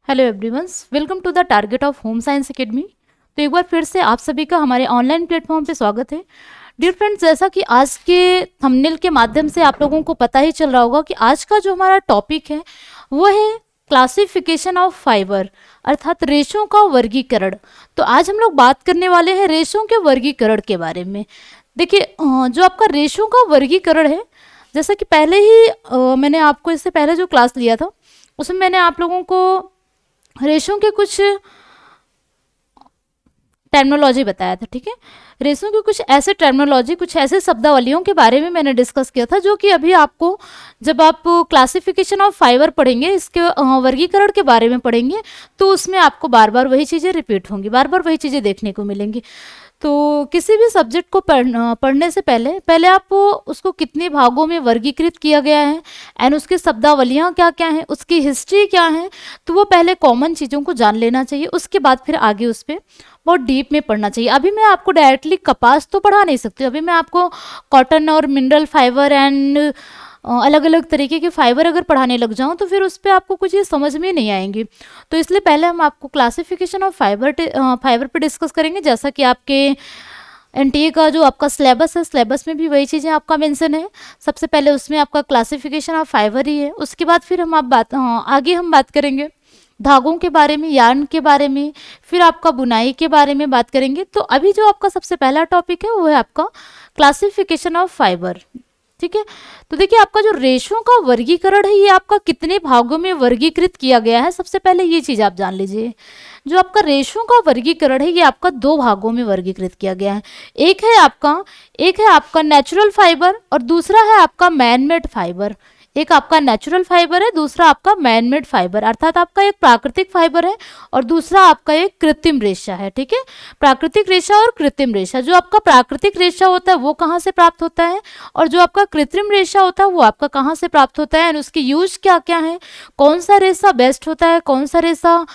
Hello everyone, welcome to the target of home science academy. तो एक बार फिर से आप सभी का हमारे ऑनलाइन प्लेटफॉर्म पे स्वागत है। डियर फ्रेंड्स, जैसा कि आज के थंबनेल के माध्यम से आप लोगों को पता ही चल रहा होगा कि आज का जो हमारा टॉपिक है वो है क्लासिफिकेशन ऑफ फाइबर, अर्थात रेशों का वर्गीकरण। तो आज हम लोग बात करने वाले हैं रेशों के वर्गीकरण के बारे में। देखिए, जो आपका रेशों का वर्गीकरण है, जैसा कि पहले ही मैंने आपको इससे पहले जो क्लास लिया था उसमें मैंने आप लोगों को रेशों के कुछ टर्मिनोलॉजी बताया था। ठीक है, रेशों की कुछ ऐसे टर्मिनोलॉजी, कुछ ऐसे शब्दावलियों के बारे में मैंने डिस्कस किया था जो कि अभी आपको जब आप क्लासिफिकेशन ऑफ फाइबर पढ़ेंगे, इसके वर्गीकरण के बारे में पढ़ेंगे, तो उसमें आपको बार बार वही चीज़ें रिपीट होंगी, बार बार वही चीज़ें देखने को मिलेंगी। तो किसी भी सब्जेक्ट को पढ़ने से पहले पहले आप उसको कितने भागों में वर्गीकृत किया गया है एंड उसकी शब्दावलियाँ क्या क्या हैं, उसकी हिस्ट्री क्या है, तो वो पहले कॉमन चीज़ों को जान लेना चाहिए। उसके बाद फिर आगे उस पर बहुत डीप में पढ़ना चाहिए। अभी मैं आपको डायरेक्टली कपास तो पढ़ा नहीं सकती, अभी मैं आपको कॉटन और मिनरल फाइबर एंड अलग अलग तरीके के फाइबर अगर पढ़ाने लग जाऊं तो फिर उस पर आपको कुछ ये समझ में नहीं आएंगी। तो इसलिए पहले हम आपको क्लासिफिकेशन ऑफ फाइबर पे डिस्कस करेंगे। जैसा कि आपके एनटीए का जो आपका सिलेबस है, सिलेबस में भी वही चीज़ें आपका मेंशन है। सबसे पहले उसमें आपका क्लासिफिकेशन ऑफ फाइबर ही है। उसके बाद फिर हम आगे हम बात करेंगे धागों के बारे में, यार्न के बारे में, फिर आपका बुनाई के बारे में बात करेंगे। तो अभी जो आपका सबसे पहला टॉपिक है वो है आपका क्लासिफिकेशन ऑफ फाइबर। ठीक है, तो देखिए आपका जो रेशों का वर्गीकरण है ये आपका कितने भागों में वर्गीकृत किया गया है, सबसे पहले ये चीज़ आप जान लीजिए। जो आपका रेशों का वर्गीकरण है ये आपका दो भागों में वर्गीकृत किया गया है। एक है आपका नेचुरल फाइबर और दूसरा है आपका मैन मेड फाइबर। एक आपका नेचुरल फाइबर है, दूसरा आपका मैन मेड फाइबर, अर्थात आपका एक प्राकृतिक फाइबर है और दूसरा आपका एक कृत्रिम रेशा है। ठीक है, प्राकृतिक रेशा और कृत्रिम रेशा। जो आपका प्राकृतिक रेशा होता है वो कहाँ से प्राप्त होता है और जो आपका कृत्रिम रेशा होता है वो आपका कहाँ से प्राप्त होता है, और उसके यूज क्या क्या है, कौन सा रेशा बेस्ट होता है, कौन सा रेशा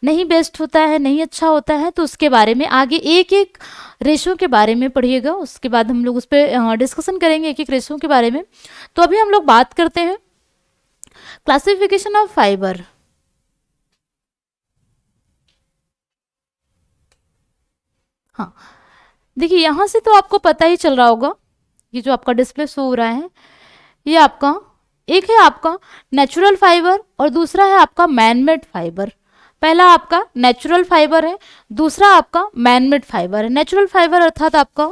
नहीं बेस्ट होता है, नहीं अच्छा होता है, तो उसके बारे में आगे एक एक रेशों के बारे में पढ़िएगा। उसके बाद हम लोग उस पर डिस्कशन करेंगे एक एक रेशों के बारे में। तो अभी हम लोग बात करते हैं क्लासिफिकेशन ऑफ फाइबर। हाँ, देखिए यहाँ से तो आपको पता ही चल रहा होगा, ये जो आपका डिस्प्ले शो हो रहा है ये आपका एक है आपका नेचुरल फाइबर और दूसरा है आपका मैन मेड फाइबर। पहला आपका नेचुरल फाइबर है, दूसरा आपका मैन मेड फाइबर है। नेचुरल फाइबर अर्थात आपका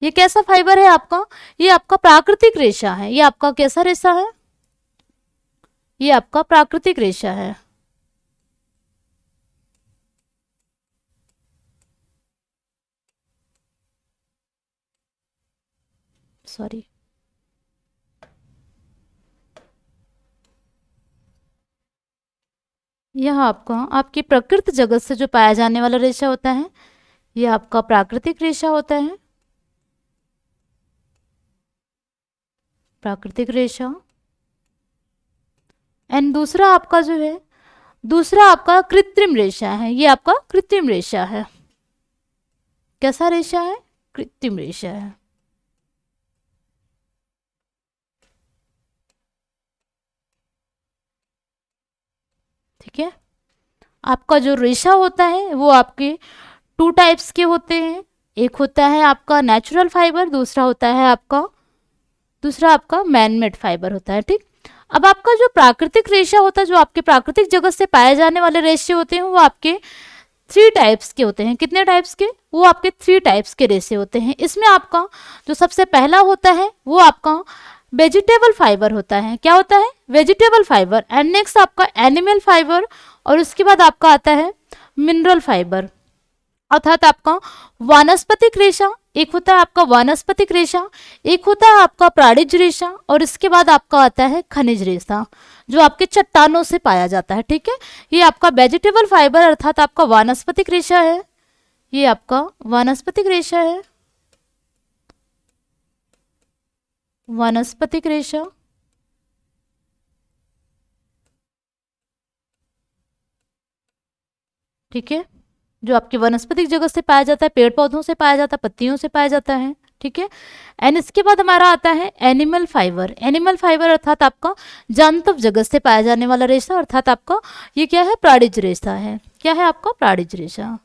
ये कैसा फाइबर है आपका, ये आपका प्राकृतिक रेशा है। ये आपका कैसा रेशा है, ये आपका प्राकृतिक रेशा है। सॉरी, यह आपका आपकी प्रकृति जगत से जो पाया जाने वाला रेशा होता है ये आपका प्राकृतिक रेशा होता है, प्राकृतिक रेशा। एंड दूसरा आपका जो है, दूसरा आपका कृत्रिम रेशा है। ये आपका कृत्रिम रेशा है। कैसा रेशा है, कृत्रिम रेशा है। ठीक है, आपका जो रेशा होता है वो आपके टू टाइप्स के होते हैं। एक होता है आपका नेचुरल फाइबर, दूसरा आपका मैन मेड फाइबर होता है। ठीक, अब आपका जो प्राकृतिक रेशा होता है, जो आपके प्राकृतिक जगत से पाए जाने वाले रेशे होते हैं वो आपके थ्री टाइप्स के होते हैं। कितने टाइप्स के, वो आपके थ्री टाइप्स के रेशे होते हैं। इसमें आपका जो सबसे पहला होता है वो आपका वेजिटेबल फाइबर होता है। क्या होता है, वेजिटेबल फाइबर। एंड नेक्स्ट आपका एनिमल फाइबर और उसके बाद आपका आता है मिनरल फाइबर, अर्थात आपका वानस्पतिक रेशा। एक होता है आपका वानस्पतिक रेशा, एक होता है आपका प्राणिज रेशा और इसके बाद आपका आता है खनिज रेशा जो आपके चट्टानों से पाया जाता है। ठीक है, ये आपका वेजिटेबल फाइबर अर्थात आपका वानस्पतिक रेशा है। ये आपका वानस्पतिक रेशा है, वानस्पतिक रेशा। ठीक है, जो आपके वनस्पतिक जगत से पाया जाता है, पेड़ पौधों से पाया जाता है, पत्तियों से पाया जाता है। ठीक है। एंड इसके बाद हमारा आता है एनिमल फाइबर। एनिमल फाइबर अर्थात आपका जंतु जगत से पाया जाने वाला रेशा, अर्थात आपका ये क्या है, प्राणिज रेशा है। क्या है आपका, प्राणिज रेशा।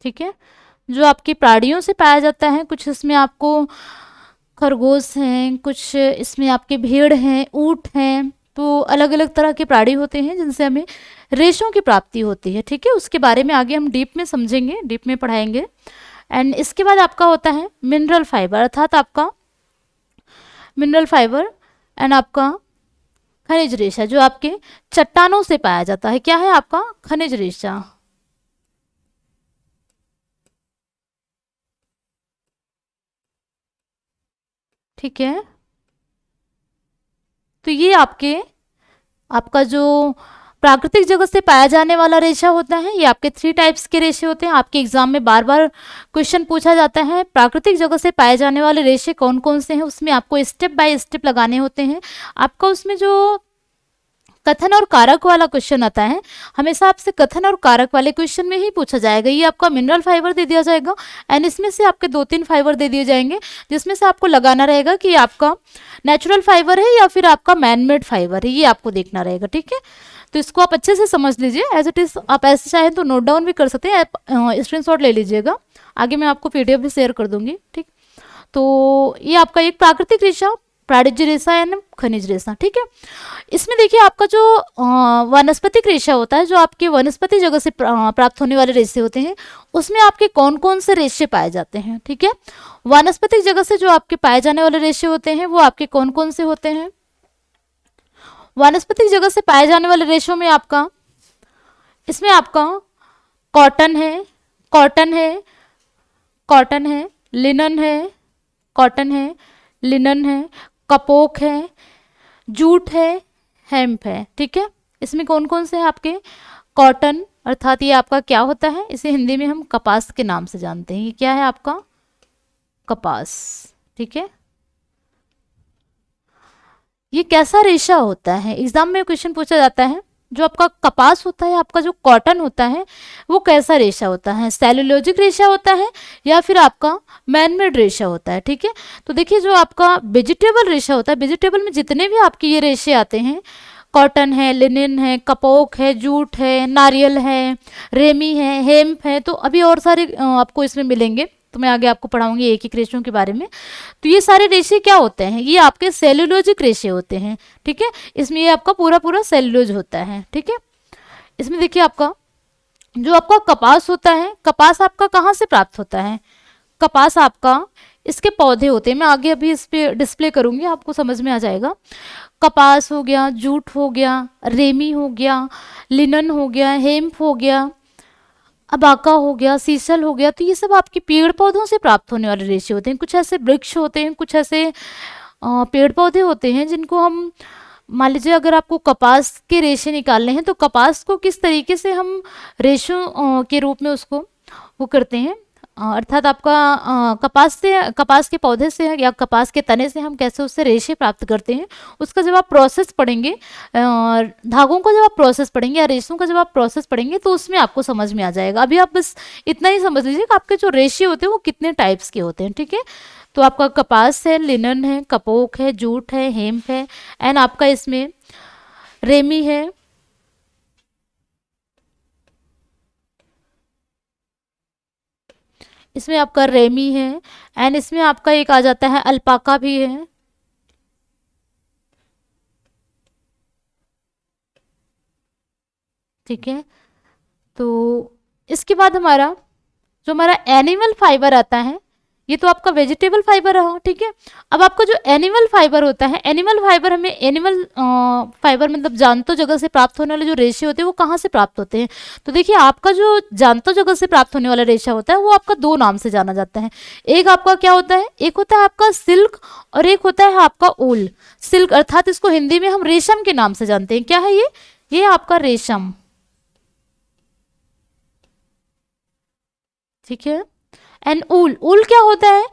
ठीक है, जो आपकी प्राणियों से पाया जाता है, कुछ इसमें आपको खरगोश हैं, कुछ इसमें आपके भेड़ हैं, ऊंट हैं, तो अलग अलग तरह के प्राणी होते हैं जिनसे हमें रेशों की प्राप्ति होती है। ठीक है, उसके बारे में आगे हम डीप में समझेंगे, डीप में पढ़ाएंगे। एंड इसके बाद आपका होता है मिनरल फाइबर, अर्थात आपका मिनरल फाइबर एंड आपका खनिज रेशा, जो आपके चट्टानों से पाया जाता है। क्या है आपका, खनिज रेशा। ठीक है, तो ये आपका जो प्राकृतिक जगत से पाया जाने वाला रेशा होता है, ये आपके 3 टाइप्स के रेशे होते हैं। आपके एग्जाम में बार बार क्वेश्चन पूछा जाता है, प्राकृतिक जगत से पाए जाने वाले रेशे कौन कौन से हैं, उसमें आपको स्टेप बाय स्टेप लगाने होते हैं। आपका उसमें जो कथन और कारक वाला क्वेश्चन आता है, हमेशा आपसे कथन और कारक वाले क्वेश्चन में ही पूछा जाएगा। ये आपका मिनरल फाइबर दे दिया जाएगा एंड इसमें से आपके 2-3 फाइबर दे दिए जाएंगे, जिसमें से आपको लगाना रहेगा कि आपका नेचुरल फाइबर है या फिर आपका मैनमेड फाइबर है, ये आपको देखना रहेगा। ठीक है, तो इसको आप अच्छे से समझ लीजिए, एज इट इज। आप ऐसे चाहें तो नोट डाउन भी कर सकते हैं, स्क्रीनशॉट ले लीजिएगा, आगे मैं आपको पीडीएफ भी शेयर कर दूंगी। ठीक, तो ये आपका एक प्राकृतिक रेशा, प्राणिज रेशा यानी खनिज रेशा। ठीक है, इसमें देखिए आपका जो वनस्पतिक रेशा होता है, जो आपके वनस्पति जगत से प्राप्त होने वाले रेशे होते हैं, उसमें आपके कौन कौन से रेशे पाए जाते हैं। ठीक है, वनस्पतिक जगत से जो आपके पाए जाने वाले रेशे होते हैं, वो आपके कौन कौन से होते हैं। वनस्पतिक जगत से पाए जाने वाले रेशों में आपका, इसमें आपका कॉटन है, कॉटन है, कॉटन है, लिनन है, कॉटन है, लिनन है, कपोक है, जूट है, हेम्प है। ठीक है, इसमें कौन कौन से हैं आपके, कॉटन, अर्थात ये आपका क्या होता है, इसे हिंदी में हम कपास के नाम से जानते हैं। ये क्या है आपका, कपास। ठीक है, ये कैसा रेशा होता है, एग्जाम में क्वेश्चन पूछा जाता है। जो आपका कपास होता है, आपका जो कॉटन होता है, वो कैसा रेशा होता है, सेलुलोजिक रेशा होता है या फिर आपका मैनमेड रेशा होता है। ठीक है, तो देखिए जो आपका वेजिटेबल रेशा होता है, वेजिटेबल में जितने भी आपके ये रेशे आते हैं, कॉटन है, लिनन है, कपोक है, जूट है, नारियल है, रेमी है, हेम्प है, तो अभी और सारे आपको इसमें मिलेंगे, तो मैं आगे आपको पढ़ाऊंगी एक एक रेशों के बारे में। तो ये सारे रेशे क्या होते हैं, ये आपके सेलुलोजिक रेशे होते हैं। ठीक है, इसमें ये आपका पूरा पूरा सेलुलोज होता है। ठीक है, इसमें देखिए आपका जो आपका कपास होता है, कपास आपका कहाँ से प्राप्त होता है, कपास आपका इसके पौधे होते हैं। मैं आगे अभी इस पे डिस्प्ले करूंगी, आपको समझ में आ जाएगा। कपास हो गया, जूट हो गया, रेमी हो गया, लिनन हो गया, हेम्प हो गया, अबाका हो गया, सीसल हो गया, तो ये सब आपके पेड़ पौधों से प्राप्त होने वाले रेशे होते हैं। कुछ ऐसे वृक्ष होते हैं, कुछ ऐसे पेड़ पौधे होते हैं जिनको हम, मान लीजिए अगर आपको कपास के रेशे निकालने हैं, तो कपास को किस तरीके से हम रेशों के रूप में उसको वो करते हैं, अर्थात आपका कपास के पौधे से या कपास के तने से हम कैसे उससे रेशे प्राप्त करते हैं, उसका जब आप प्रोसेस पढ़ेंगे, धागों का जब आप प्रोसेस पढ़ेंगे या रेशों का जब आप प्रोसेस पढ़ेंगे, तो उसमें आपको समझ में आ जाएगा। अभी आप बस इतना ही समझ लीजिए कि आपके जो रेशे होते हैं वो कितने टाइप्स के होते हैं। ठीक है, तो आपका कपास है, लिनन है, कपोक है, जूट है, हेम्प है, एंड आपका इसमें रेमी है, इसमें आपका रेमी है, एंड इसमें आपका एक आ जाता है अल्पाका भी है। ठीक है, तो इसके बाद हमारा एनिमल फाइबर आता है, ये तो आपका वेजिटेबल फाइबर रहा। ठीक है, अब आपका जो एनिमल फाइबर होता है, एनिमल फाइबर हमें एनिमल फाइबर मतलब जानतो जगह से प्राप्त होने वाले जो रेशे होते हैं वो कहाँ से प्राप्त होते हैं, तो देखिए आपका जो जानतो जगह से प्राप्त होने वाला रेशा होता है वो आपका 2 नाम से जाना जाता है। एक आपका क्या होता है, एक होता है आपका सिल्क और एक होता है आपका ऊल। सिल्क अर्थात इसको हिंदी में हम रेशम के नाम से जानते हैं। क्या है ये आपका रेशम। ठीक है, एंड ऊल, ऊल क्या होता है,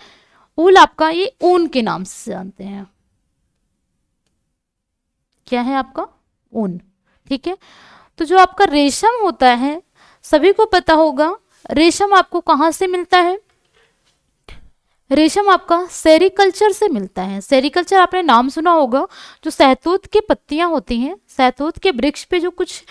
ऊल आपका ये ऊन के नाम से जानते हैं। क्या है आपका ऊन, ठीक है। तो जो आपका रेशम होता है, सभी को पता होगा रेशम आपको कहाँ से मिलता है। रेशम आपका सेरिकल्चर से मिलता है। सेरिकल्चर आपने नाम सुना होगा, जो सहतूत की पत्तियां होती हैं, सहतूत के वृक्ष पे जो कुछ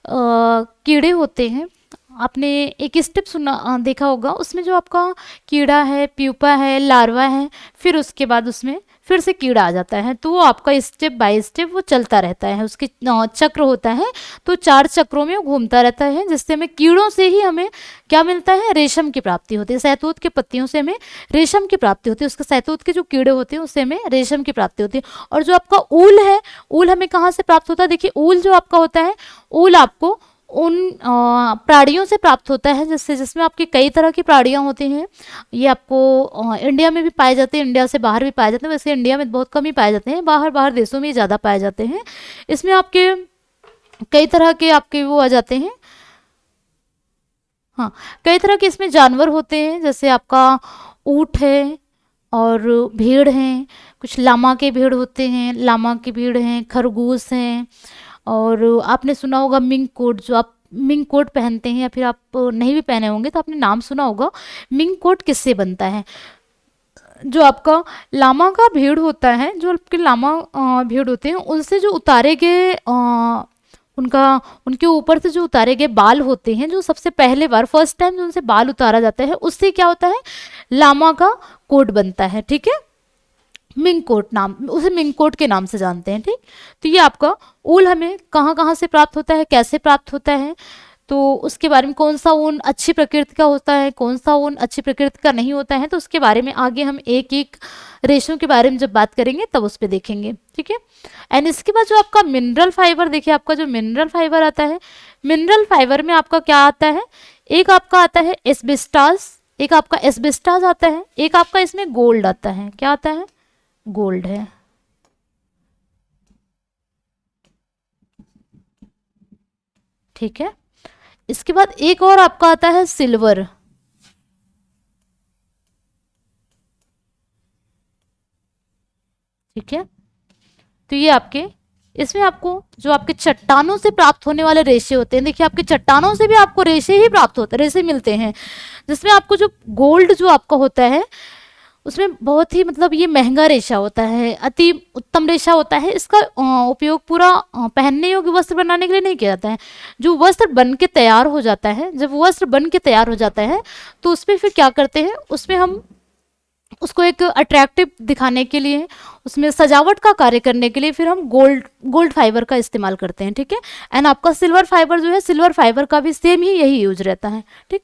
कीड़े होते हैं, आपने एक स्टेप सुना देखा होगा, उसमें जो आपका कीड़ा है, प्यूपा है, लार्वा है, फिर उसके बाद उसमें फिर से कीड़ा आ जाता है, तो वो आपका स्टेप बाय स्टेप वो चलता रहता है, उसके चक्र होता है, तो 4 चक्रों में वो घूमता रहता है, जिससे हमें कीड़ों से ही हमें क्या मिलता है, रेशम की प्राप्ति होती है। सहतूत के पत्तियों से हमें रेशम की प्राप्ति होती है, उसके सहतूत के जो कीड़े होते हैं उससे हमें रेशम की प्राप्ति होती है। और जो आपका ऊल है, ऊल हमें कहाँ से प्राप्त होता है, देखिए ऊल जो आपका होता है, ऊल आपको उन प्राणियों से प्राप्त होता है, जिसमें आपकी कई तरह की प्राणियां होती हैं। ये आपको इंडिया में भी पाए जाते हैं, इंडिया से बाहर भी पाए जाते हैं, वैसे इंडिया में बहुत कम ही पाए जाते हैं, बाहर देशों में ज़्यादा पाए जाते हैं। इसमें आपके कई तरह के आपके वो आ जाते हैं, हाँ, कई तरह के इसमें जानवर होते हैं, जैसे आपका ऊँट है और भेड़ हैं, कुछ लामा के भेड़ होते हैं, लामा की भेड़ हैं, खरगोश हैं, और आपने सुना होगा मिंक कोट, जो आप मिंक कोट पहनते हैं, या फिर आप नहीं भी पहने होंगे तो आपने नाम सुना होगा। मिंक कोट किससे बनता है, जो आपका लामा का भेड़ होता है, जो आपके लामा भेड़ होते हैं, उनसे जो उतारे गए उनका उनके ऊपर से जो उतारे गए बाल होते हैं, जो सबसे पहले बार फर्स्ट टाइम जो उनसे बाल उतारा जाता है, उससे क्या होता है, लामा का कोट बनता है, ठीक है। मिंक कोट नाम, उसे मिंक कोट के नाम से जानते हैं, ठीक। तो ये आपका ऊल हमें कहाँ कहाँ से प्राप्त होता है, कैसे प्राप्त होता है, तो उसके बारे में, कौन सा ऊन अच्छी प्रकृति का होता है, कौन सा ऊन अच्छी प्रकृति का नहीं होता है, तो उसके बारे में आगे हम एक एक रेशों के बारे में जब बात करेंगे तब उस पर देखेंगे, ठीक है। एंड इसके बाद जो आपका मिनरल फाइबर, देखिए आपका जो मिनरल फाइबर आता है, मिनरल फाइबर में आपका क्या आता है, एक आपका आता है एस्बेस्टास, एक आपका एस्बेस्टास आता है, एक आपका इसमें गोल्ड आता है, क्या आता है, गोल्ड है, ठीक है। इसके बाद एक और आपका आता है सिल्वर, ठीक है। तो ये आपके, इसमें आपको जो आपके चट्टानों से प्राप्त होने वाले रेशे होते हैं, देखिए आपके चट्टानों से भी आपको रेशे ही प्राप्त होते हैं, रेशे मिलते हैं, जिसमें आपको जो गोल्ड जो आपका होता है, उसमें बहुत ही मतलब ये महंगा रेशा होता है, अति उत्तम रेशा होता है। इसका उपयोग पूरा पहनने योग्य वस्त्र बनाने के लिए नहीं किया जाता है। जो वस्त्र बन के तैयार हो जाता है, जब वस्त्र बन के तैयार हो जाता है, तो उसमें फिर क्या करते हैं, उसमें हम उसको एक अट्रैक्टिव दिखाने के लिए, उसमें सजावट का कार्य करने के लिए फिर हम गोल्ड फाइबर का इस्तेमाल करते हैं, ठीक है। एंड आपका सिल्वर फाइबर जो है, सिल्वर फाइबर का भी सेम ही यही यूज रहता है, ठीक।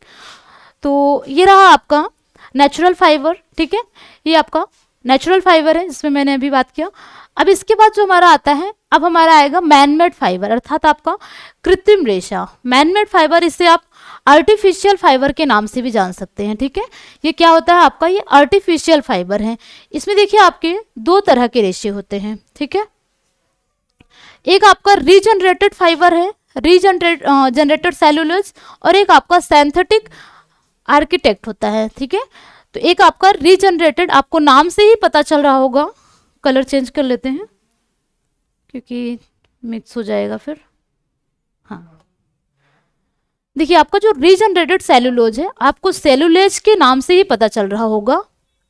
तो ये रहा आपका नेचुरल फाइबर, ठीक है, ये आपका नेचुरल फाइबर है जिसमें मैंने अभी बात किया। अब इसके बाद जो हमारा आता है, अब हमारा आएगा मैनमेड फाइबर, अर्थात आपका कृत्रिम रेशा। मैनमेड फाइबर, इसे आप आर्टिफिशियल फाइबर के नाम से भी जान सकते हैं, ठीक है। ये क्या होता है आपका, ये आर्टिफिशियल फाइबर है। इसमें देखिए आपके 2 तरह के रेशे होते हैं, ठीक है। एक आपका रीजनरेटेड फाइबर है, जनरेटेड सेलुलोज, और एक आपका सिंथेटिक आर्किटेक्ट होता है, ठीक है। तो एक आपका रीजनरेटेड, आपको नाम से ही पता चल रहा होगा, कलर चेंज कर लेते हैं क्योंकि मिक्स हो जाएगा फिर, हाँ। देखिए आपका जो रीजनरेटेड सेलुलोज है, आपको सेलुलेज के नाम से ही पता चल रहा होगा,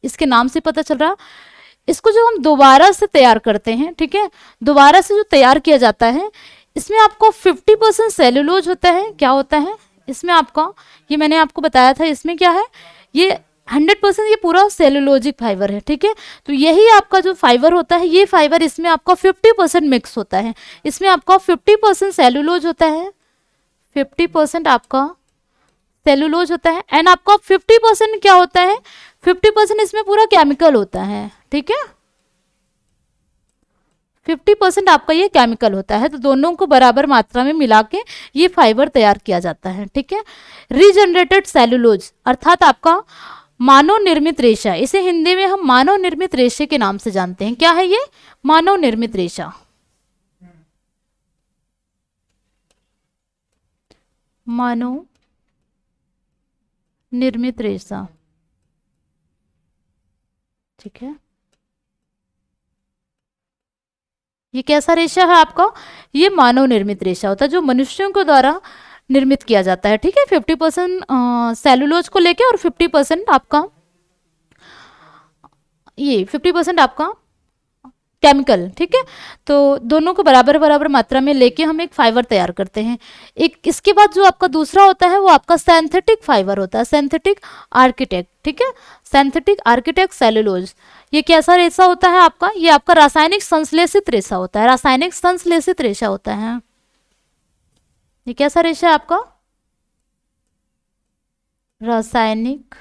इसके नाम से पता चल रहा। इसको जो हम दोबारा से तैयार करते हैं, ठीक है, दोबारा से जो तैयार किया जाता है, इसमें आपको 50% सेलुलोज होता है, क्या होता है इसमें आपका, ये मैंने आपको बताया था, इसमें क्या है, ये 100% ये पूरा सेलुलोजिक फाइबर है, ठीक है। तो यही आपका जो फाइबर होता है, ये फाइबर इसमें आपका 50% मिक्स होता है, इसमें आपका 50% सेलुलोज होता है, 50% आपका सेलुलोज होता है, एंड आपका 50% क्या होता है, 50% इसमें पूरा केमिकल होता है, ठीक है। 50% आपका ये केमिकल होता है, तो दोनों को बराबर मात्रा में मिला के ये फाइबर तैयार किया जाता है, ठीक है। रीजनरेटेड सेलुलोज अर्थात आपका मानव निर्मित रेशा, इसे हिंदी में हम मानव निर्मित रेशे के नाम से जानते हैं। क्या है ये, मानव निर्मित रेशा, मानव निर्मित रेशा, ठीक है। ये कैसा रेशा है आपका? ये मानव निर्मित रेशा होता है, जो मनुष्यों के द्वारा निर्मित किया जाता है। ठीक है, 50% सेलुलोज को लेके और 50% आपका, ये 50% आपका केमिकल। ठीक है, तो दोनों को बराबर बराबर मात्रा में लेके हम एक फाइबर तैयार करते हैं। एक इसके बाद जो आपका दूसरा होता है वो आपका सिंथेटिक फाइबर होता है, सिंथेटिक आर्किटेक्ट। ठीक है, सिंथेटिक आर्किटेक्ट सेलुलोज, ये कैसा रेशा होता है आपका? ये आपका रासायनिक संश्लेषित रेशा होता है, रासायनिक संश्लेषित रेशा होता है। ये कैसा रेशा है आपका? रासायनिक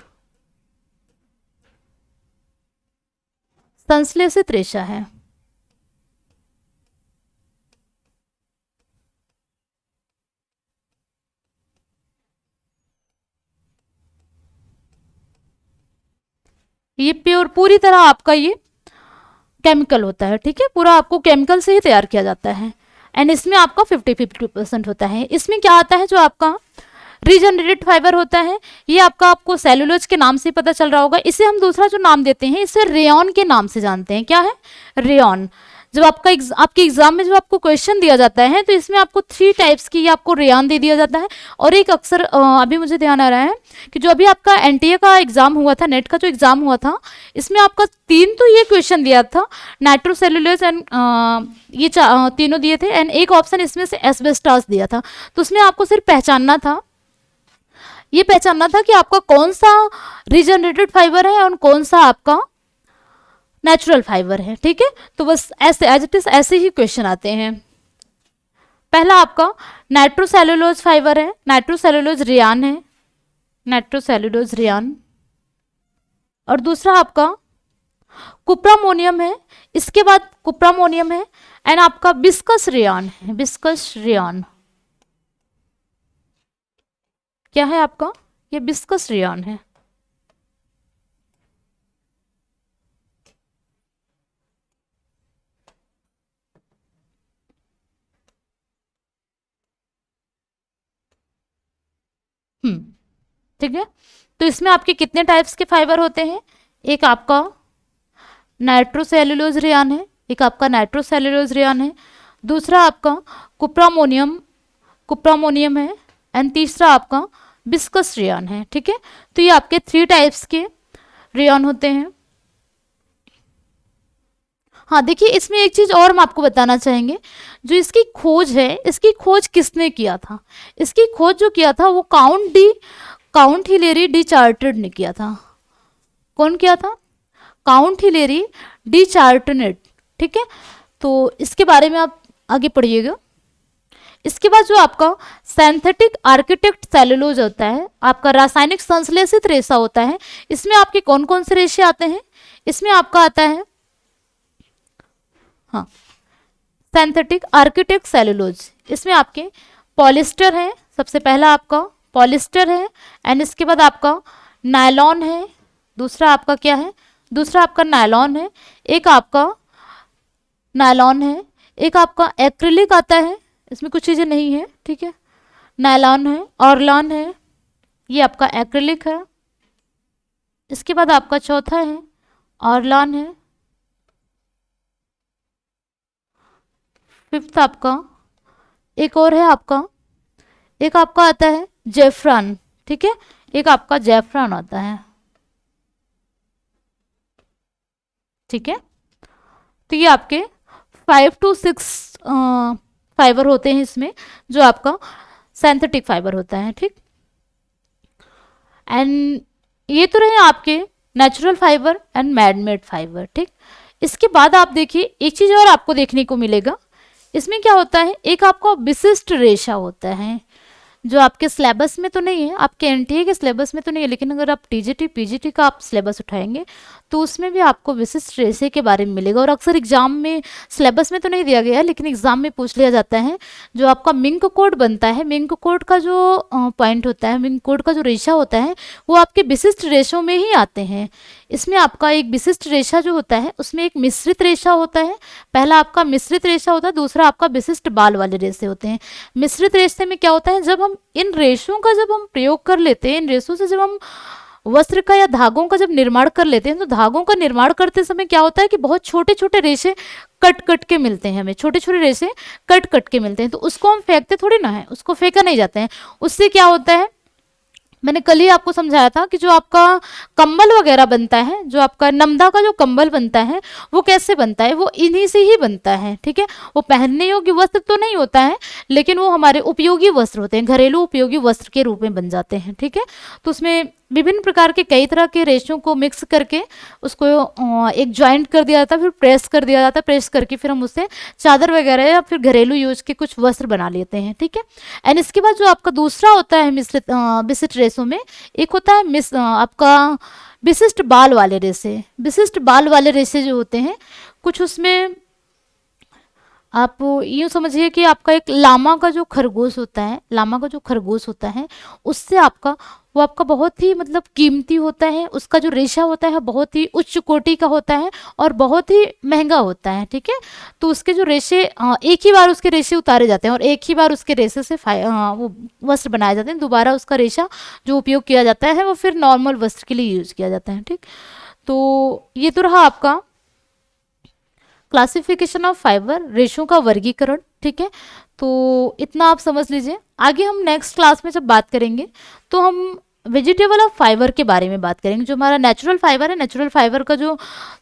संश्लेषित रेशा है। ये प्योर पूरी तरह आपका ये केमिकल होता है। ठीक है, पूरा आपको केमिकल से ही तैयार किया जाता है। एंड इसमें आपका 50-50% होता है। इसमें क्या आता है? जो आपका रीजनरेटेड फाइबर होता है, ये आपका आपको सेलुलोज के नाम से पता चल रहा होगा। इसे हम दूसरा जो नाम देते हैं, इसे रेयॉन के नाम से जानते हैं। क्या है? रेयॉन। जब आपका आपके एग्जाम में जब आपको क्वेश्चन दिया जाता है तो इसमें आपको 3 टाइप्स की आपको रेयॉन दे दिया जाता है। और एक अक्सर अभी मुझे ध्यान आ रहा है कि जो अभी आपका एनटीए का एग्जाम हुआ था, नेट का जो एग्जाम हुआ था, इसमें आपका 3 तो ये क्वेश्चन दिया था, नाइट्रोसेलुलोज एंड ये तीनों दिए थे, एंड एक ऑप्शन इसमें से एस्बेस्टॉस दिया था। तो उसमें आपको सिर्फ पहचानना था, ये पहचानना था कि आपका कौन सा रीजनरेटेड फाइबर है और कौन सा आपका नेचुरल फाइबर है। ठीक है, तो बस ऐसे एज इट इज ऐसे ही क्वेश्चन आते हैं। पहला आपका नाइट्रोसेलुलोज फाइबर है, नाइट्रोसेलुलोज रेयॉन है, नाइट्रोसेलुलोज रेयॉन। और दूसरा आपका कुप्रामोनियम है, इसके बाद कुप्रामोनियम है, एंड आपका बिस्कस रेयॉन है, बिस्कस रेयॉन। क्या है आपका? ये बिस्कस रेयॉन है। ठीक है, तो इसमें आपके कितने टाइप्स के फाइबर होते हैं? एक आपका नाइट्रोसेलुलोज रेयॉन है, एक आपका नाइट्रोसेलुलोज रेयॉन है, दूसरा आपका कुप्रामोनियम, कुप्रामोनियम है, एंड तीसरा आपका बिस्कस रेयॉन है। ठीक है, तो ये आपके 3 टाइप्स के रेयॉन होते हैं। हाँ देखिए, इसमें एक चीज और हम आपको बताना चाहेंगे, जो इसकी खोज है, इसकी खोज किसने किया था? इसकी खोज जो किया था वो काउंट हिलेरी डी चार्टर्ड ने किया था। कौन किया था? Count Hilaire de Chardonnet. ठीक है, तो इसके बारे में आप आगे पढ़िएगा। इसके बाद जो आपका सिंथेटिक आर्किटेक्ट सेलुलोज होता है, आपका रासायनिक संश्लेषित रेशा होता है। इसमें आपके कौन कौन से रेशे आते हैं? इसमें आपका आता है, हाँ, सिंथेटिक आर्किटेक्ट सेलुलोज। इसमें आपके पॉलिस्टर है, सबसे पहला आपका पॉलिस्टर है, एंड इसके बाद आपका नायलॉन है, दूसरा आपका क्या है? दूसरा आपका नायलॉन है, एक आपका नायलॉन है, एक आपका एक्रिलिक आता है, इसमें कुछ चीज़ें नहीं है। ठीक है, नायलॉन है, ऑर्लॉन है, ये आपका एक्रिलिक है। इसके बाद आपका चौथा है ऑर्लॉन है, फिफ्थ आपका एक और है आपका, एक आपका आता है जेफ्रॉन। ठीक है, एक आपका जेफ्रॉन आता है। ठीक है, तो ये आपके 5 to 6 फाइबर होते हैं इसमें, जो आपका सिंथेटिक फाइबर होता है। ठीक, एंड ये तो रहे आपके natural fibre and man-made fibre. ठीक, इसके बाद आप देखिए एक चीज और आपको देखने को मिलेगा, इसमें क्या होता है? एक आपका विशिष्ट रेशा होता है, जो आपके सिलेबस में तो नहीं है, आपके एनटीए के सिलेबस में तो नहीं है, लेकिन अगर आप टीजीटी पीजीटी का आप सिलेबस उठाएंगे तो उसमें भी आपको विशिष्ट रेशे के बारे में मिलेगा। और अक्सर एग्जाम में सिलेबस में तो नहीं दिया गया है, लेकिन एग्जाम में पूछ लिया जाता है। जो आपका मिंक कोड बनता है, मिंक कोड का जो पॉइंट होता है, मिंक कोड का जो रेशा होता है, वो आपके विशिष्ट रेशों में ही आते हैं। इसमें आपका एक विशिष्ट रेशा जो होता है, उसमें एक मिश्रित रेशा होता है। पहला आपका मिश्रित रेशा होता है, दूसरा आपका विशिष्ट बाल वाले रेशे होते हैं। मिश्रित रेशे में क्या होता है? जब हम इन रेशों का जब हम प्रयोग कर लेते हैं, इन रेशों से जब हम वस्त्र का या धागों का जब निर्माण कर लेते हैं तो धागों का निर्माण करते समय क्या होता है कि बहुत छोटे छोटे रेशे कट कट के मिलते हैं, हमें छोटे छोटे रेशे कट कट के मिलते हैं, तो उसको हम फेंकते थोड़ी ना है, उसको फेंका नहीं जाते हैं। उससे क्या होता है, मैंने कल ही आपको समझाया था कि जो आपका कंबल वगैरह बनता है, जो आपका नमदा का जो कंबल बनता है वो कैसे बनता है, वो इन्हीं से ही बनता है, ठीक है। वो पहनने योग्य वस्त्र तो नहीं होता है, लेकिन वो हमारे उपयोगी वस्त्र होते हैं, घरेलू उपयोगी वस्त्र के रूप में बन जाते हैं, ठीक है। तो उसमें विभिन्न प्रकार के कई तरह के रेशों को मिक्स करके उसको एक जॉइंट कर दिया जाता है, फिर प्रेस कर दिया जाता है, प्रेस करके फिर हम उससे चादर वगैरह या फिर घरेलू यूज के कुछ वस्त्र बना लेते हैं, ठीक है। एंड इसके बाद जो आपका दूसरा होता है मिश्रित विशिष्ट रेशों में, एक होता है आपका विशिष्ट बाल वाले रेशे। विशिष्ट बाल वाले रेशे जो होते हैं कुछ, उसमें आप यूँ समझिए कि आपका एक लामा का जो खरगोश होता है, लामा का जो खरगोश होता है उससे आपका, वो आपका बहुत ही मतलब कीमती होता है, उसका जो रेशा होता है बहुत ही उच्च कोटि का होता है और बहुत ही महंगा होता है, ठीक है। तो उसके जो रेशे, एक ही बार उसके रेशे उतारे जाते हैं और एक ही बार उसके रेशे से वो वस्त्र बनाए जाते हैं, दोबारा उसका रेशा जो उपयोग किया जाता है वो फिर नॉर्मल वस्त्र के लिए यूज किया जाता है, ठीक। तो ये तो रहा आपका क्लासिफिकेशन ऑफ फाइबर, रेशों का वर्गीकरण, ठीक है। तो इतना आप समझ लीजिए। आगे हम नेक्स्ट क्लास में जब बात करेंगे तो हम वेजिटेबल ऑफ फाइबर के बारे में बात करेंगे। जो हमारा नेचुरल फाइबर है, नेचुरल फाइबर का जो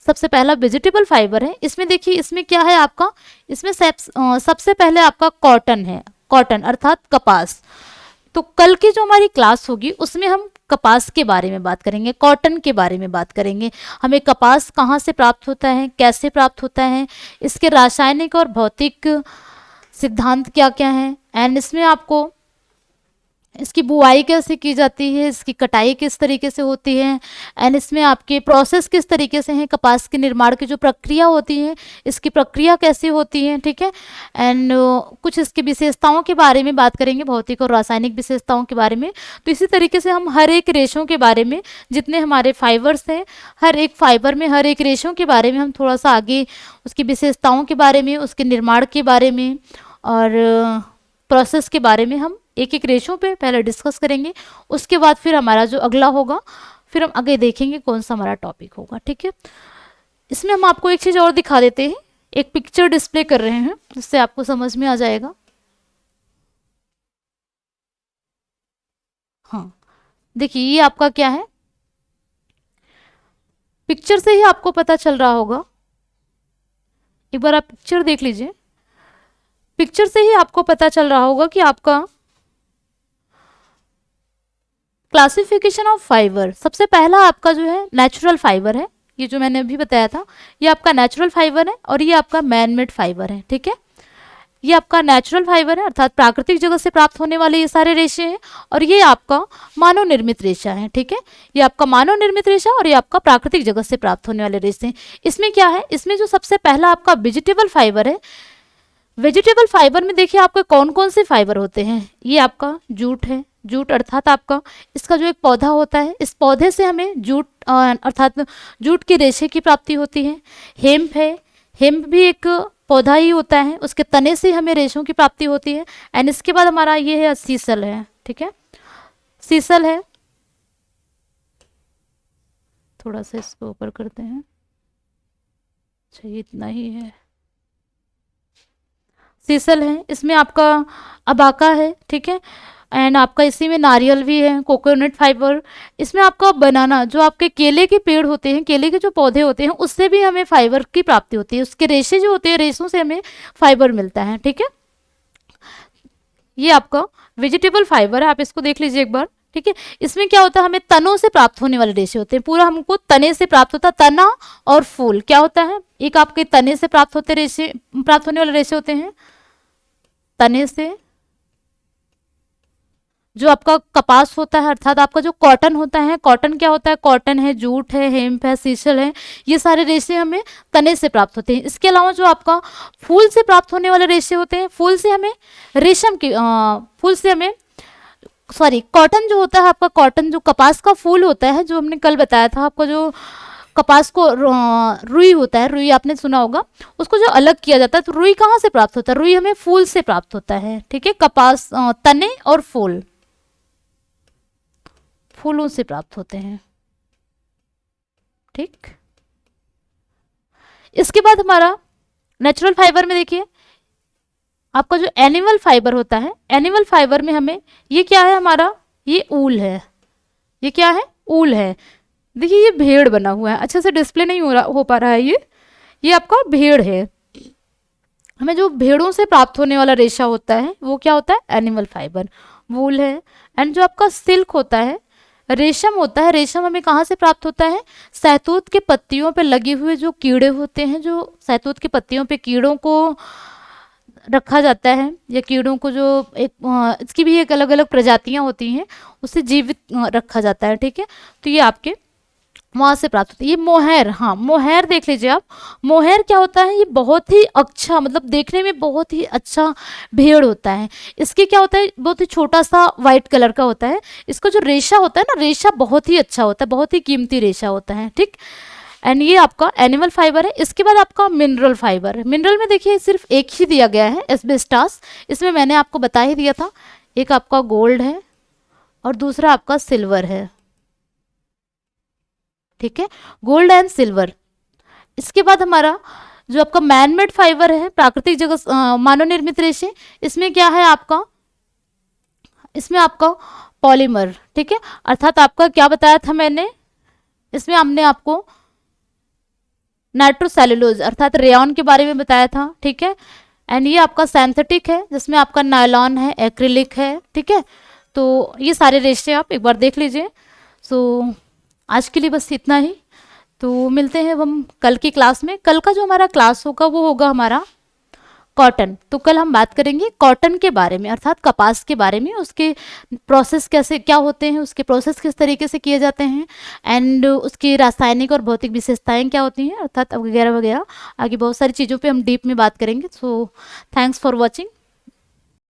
सबसे पहला वेजिटेबल फाइबर है, इसमें देखिए इसमें क्या है आपका, इसमें सबसे पहले आपका कॉटन है, कॉटन अर्थात कपास। तो कल की जो हमारी क्लास होगी उसमें हम कपास के बारे में बात करेंगे, कॉटन के बारे में बात करेंगे, हमें कपास कहाँ से प्राप्त होता है, कैसे प्राप्त होता है, इसके रासायनिक और भौतिक सिद्धांत क्या क्या हैं, एंड इसमें आपको इसकी बुआई कैसे की जाती है, इसकी कटाई किस तरीके से होती है, एंड इसमें आपके प्रोसेस किस तरीके से हैं, कपास के निर्माण की जो प्रक्रिया होती है इसकी प्रक्रिया कैसी होती है, ठीक है। एंड कुछ इसकी विशेषताओं के बारे में बात करेंगे, भौतिक और रासायनिक विशेषताओं के बारे में। तो इसी तरीके से हम हर एक रेशों के बारे में, जितने हमारे फाइबर्स हैं हर एक फाइबर में हर एक रेशों के बारे में हम थोड़ा सा आगे उसकी विशेषताओं के बारे में, उसके निर्माण के बारे में और प्रोसेस के बारे में हम एक एक रेशों पे पहले डिस्कस करेंगे। उसके बाद फिर हमारा जो अगला होगा फिर हम आगे देखेंगे कौन सा हमारा टॉपिक होगा, ठीक है। इसमें हम आपको एक चीज़ और दिखा देते हैं, एक पिक्चर डिस्प्ले कर रहे हैं जिससे आपको समझ में आ जाएगा। हाँ देखिए ये आपका क्या है, पिक्चर से ही आपको पता चल रहा होगा, एक बार आप पिक्चर देख लीजिए। पिक्चर से ही आपको पता चल रहा होगा कि आपका क्लासिफिकेशन ऑफ फाइबर, सबसे पहला आपका जो है नेचुरल फाइबर है, ये जो मैंने अभी बताया था ये आपका नेचुरल फाइबर है और ये आपका मैन मेड फाइबर है, ठीक है। ये आपका नेचुरल फाइबर है अर्थात प्राकृतिक जगत से प्राप्त होने वाले ये सारे रेशे हैं, और ये आपका मानव निर्मित रेशा है, ठीक है। ये आपका मानव निर्मित रेशा और ये आपका प्राकृतिक जगत से प्राप्त होने वाले रेशे हैं। इसमें क्या है, इसमें जो सबसे पहला आपका वेजिटेबल फाइबर है, वेजिटेबल फाइबर में देखिए आपके कौन कौन से फाइबर होते हैं। ये आपका जूट है, जूट अर्थात आपका इसका जो एक पौधा होता है, इस पौधे से हमें जूट अर्थात जूट के रेशे की प्राप्ति होती है। हेम्प है, हेम्प भी एक पौधा ही होता है, उसके तने से हमें रेशों की प्राप्ति होती है। एंड इसके बाद हमारा ये है सीसल है, ठीक है, सीसल है, थोड़ा सा इसको ऊपर करते हैं, अच्छा ये इतना ही है, सीसल है, इसमें आपका अबाका है, ठीक है। एंड आपका इसी में नारियल भी है, कोकोनट फाइबर, इसमें आपका बनाना, जो आपके केले के पेड़ होते हैं, केले के जो पौधे होते हैं उससे भी हमें फाइबर की प्राप्ति होती है, उसके रेशे जो होते हैं रेशों से हमें फाइबर मिलता है, ठीक है। ये आपका वेजिटेबल फाइबर है, आप इसको देख लीजिए एक बार, ठीक है। इसमें क्या होता है, हमें तनों से प्राप्त होने वाले रेशे होते हैं, पूरा हमको तने से प्राप्त होता है, तना और फूल क्या होता है, एक आपके तने से प्राप्त होते रेशे, प्राप्त होने वाले रेशे होते हैं तने से। जो आपका कपास होता है अर्थात आपका जो कॉटन होता है, कॉटन क्या होता है, कॉटन है, जूट है, हेम्प है, सीसल है, ये सारे रेशे हमें तने से प्राप्त होते हैं। इसके अलावा जो आपका फूल से प्राप्त होने वाले रेशे होते हैं, फूल से हमें रेशम की फूल से हमें कॉटन जो होता है आपका, कॉटन जो कपास का फूल होता है, जो हमने कल बताया था आपका, जो कपास को रुई होता है, रुई आपने सुना होगा, उसको जो अलग किया जाता है, तो रुई कहाँ से प्राप्त होता है, रुई हमें फूल से प्राप्त होता है, ठीक है। कपास तने और फूल फूलों से प्राप्त होते हैं। ठीक। इसके बाद हमारा नेचुरल फाइबर में देखिए आपका जो एनिमल फाइबर होता है, एनिमल फाइबर में हमें ये क्या है हमारा, ये ऊल है। ये क्या है, ऊल है। देखिए ये भेड़ बना हुआ है, अच्छे से डिस्प्ले नहीं हो पा रहा है ये आपका भेड़ है। हमें जो भेड़ों से प्राप्त होने वाला रेशा होता है वो क्या होता है, एनिमल फाइबर, वूल है। एंड जो आपका सिल्क होता है, रेशम होता है, रेशम हमें कहाँ से प्राप्त होता है, सहतूत के पत्तियों पे लगे हुए जो कीड़े होते हैं, जो सहतूत की पत्तियों पे कीड़ों को रखा जाता है, या कीड़ों को जो इसकी भी एक अलग अलग प्रजातियां होती हैं, उसे जीवित रखा जाता है, ठीक है। तो ये आपके वहां से प्राप्त होता है। ये मोहैर, हाँ मोहैर देख लीजिए आप, मोहैर क्या होता है, ये बहुत ही अच्छा, मतलब देखने में बहुत ही अच्छा भेड़ होता है। इसके क्या होता है, बहुत ही छोटा सा वाइट कलर का होता है। इसका जो रेशा होता है ना, रेशा बहुत ही अच्छा होता है, बहुत ही कीमती रेशा होता है, ठीक। एंड ये आपका एनिमल फाइबर है। इसके बाद आपका मिनरल फाइबर है। मिनरल में देखिए सिर्फ एक ही दिया गया है, एस्बेस्टास। इसमें मैंने आपको बता ही दिया था, एक आपका गोल्ड है और दूसरा आपका सिल्वर है, ठीक है, गोल्ड एंड सिल्वर। इसके बाद हमारा जो आपका मैनमेड फाइबर है, प्राकृतिक जगह मानव निर्मित रेशे, इसमें क्या है आपका, इसमें आपका पॉलीमर, ठीक है, अर्थात आपका क्या बताया था मैंने, इसमें हमने आपको नाइट्रोसेलुलोज अर्थात रेयॉन के बारे में बताया था, ठीक है। एंड ये आपका सिंथेटिक है जिसमें आपका नायलॉन है, एक्रिलिक है, ठीक है। तो ये सारे रेशे आप एक बार देख लीजिए। सो आज के लिए बस इतना ही, तो मिलते हैं हम कल की क्लास में। कल का जो हमारा क्लास होगा वो होगा हमारा कॉटन। तो कल हम बात करेंगे कॉटन के बारे में, अर्थात कपास के बारे में, उसके प्रोसेस कैसे क्या होते हैं, उसके प्रोसेस किस तरीके से किए जाते हैं, एंड उसकी रासायनिक और भौतिक विशेषताएं क्या होती हैं, अर्थात वगैरह वगैरह। आगे बहुत सारी चीज़ों पे हम डीप में बात करेंगे। So thanks for watching.